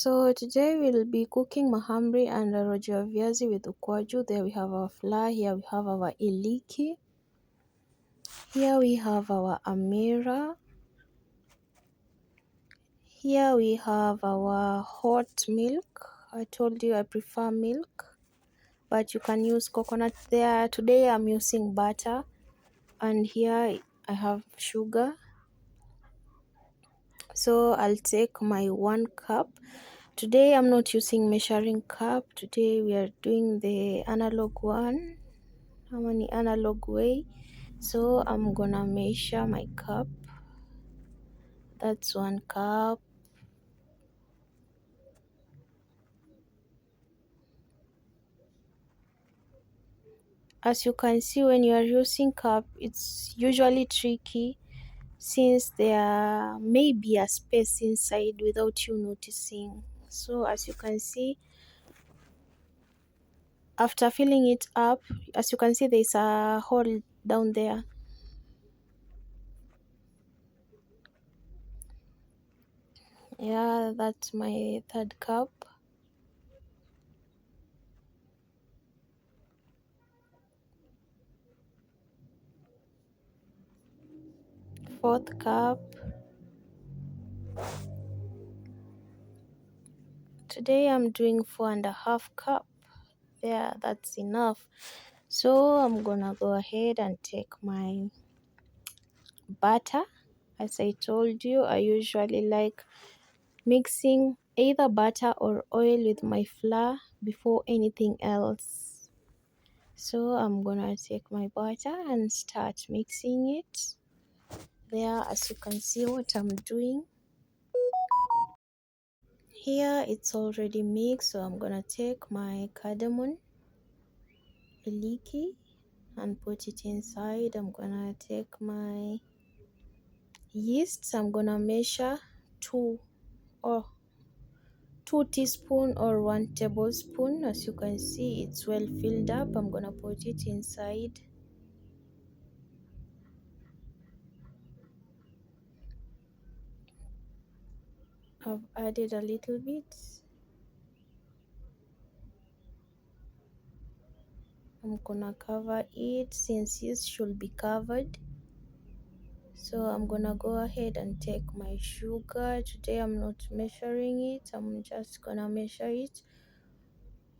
So today we'll be cooking mahamri and rojo ya viazi with ukwaju. There we have our flour, here we have our iliki, here we have our amira, here we have our hot milk. I told you I prefer milk, but you can use coconut there. Today I'm using butter, and here I have sugar. So I'll take my 1 cup. Today I'm not using measuring cup. Today we are doing the analog one, analog way. So I'm gonna measure my cup. That's 1 cup. As you can see, when you are using cup, it's usually tricky since there may be a space inside without you noticing. So as you can see, after filling it up, as you can see, there's a hole down there. Yeah, that's my 3rd cup. 4th cup. Today I'm doing 4.5 cup. Yeah, that's enough. So I'm gonna go ahead and take my butter. As I told you, I usually like mixing either butter or oil with my flour before anything else. So I'm gonna take my butter and start mixing it. There, as you can see what I'm doing. Here it's already mixed, so I'm gonna take my cardamom, iliki, and put it inside. I'm gonna take my yeast. I'm gonna measure 2 teaspoon or 1 tablespoon. As you can see, it's well filled up. I'm gonna put it inside. I've added a little bit. I'm gonna cover it since yeast should be covered. So I'm gonna go ahead and take my sugar. Today I'm not measuring it, I'm just gonna measure it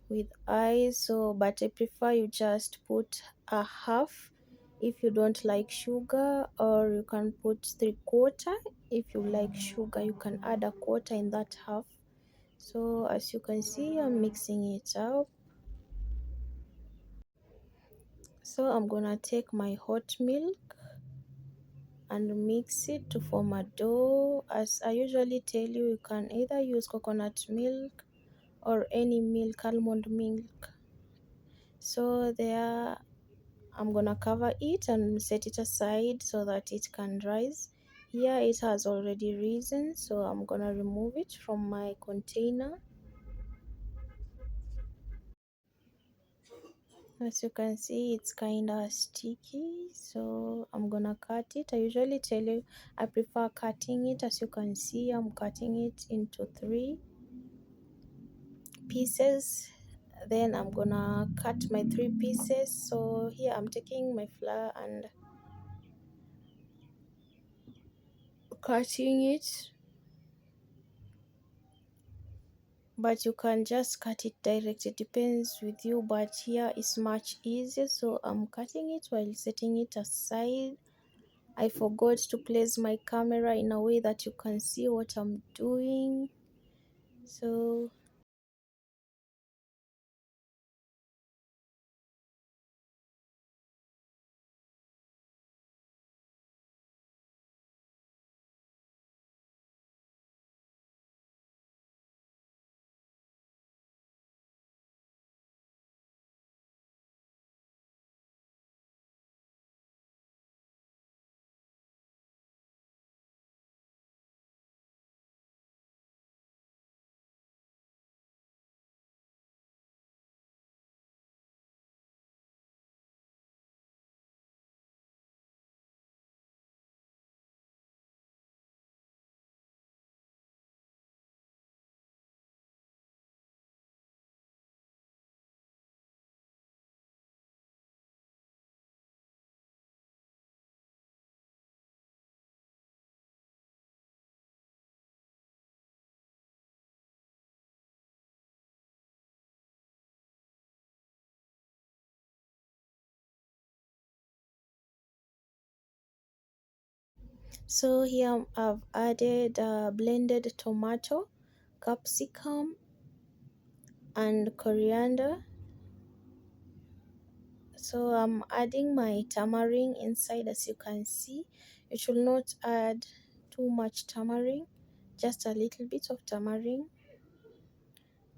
with eyes. So but I prefer you just put a half if you don't like sugar, or you can put 3/4. If you like sugar, you can add a quarter in that half. So as you can see, I'm mixing it up. So I'm gonna take my hot milk and mix it to form a dough. As I usually tell you, you can either use coconut milk or any milk, almond milk. So there, I'm gonna cover it and set it aside so that it can rise. Here it has already risen, so I'm gonna remove it from my container. As you can see, it's kind of sticky, so I'm gonna cut it. I usually tell you I prefer cutting it. As you can see, I'm cutting it into 3 pieces. Then I'm gonna cut my 3 pieces. So here I'm taking my flour and cutting it, but you can just cut it direct, it depends with you, but here is much easier. So I'm cutting it while setting it aside. I forgot to place my camera in a way that you can see what I'm doing. So So here I've added blended tomato, capsicum, and coriander. So I'm adding my tamarind inside. As you can see, you should not add too much tamarind, just a little bit of tamarind,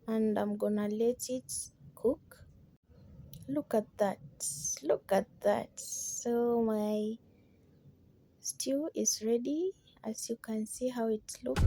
and I'm gonna let it cook. Look at that, look at that. So my stew is ready. As you can see how it looks.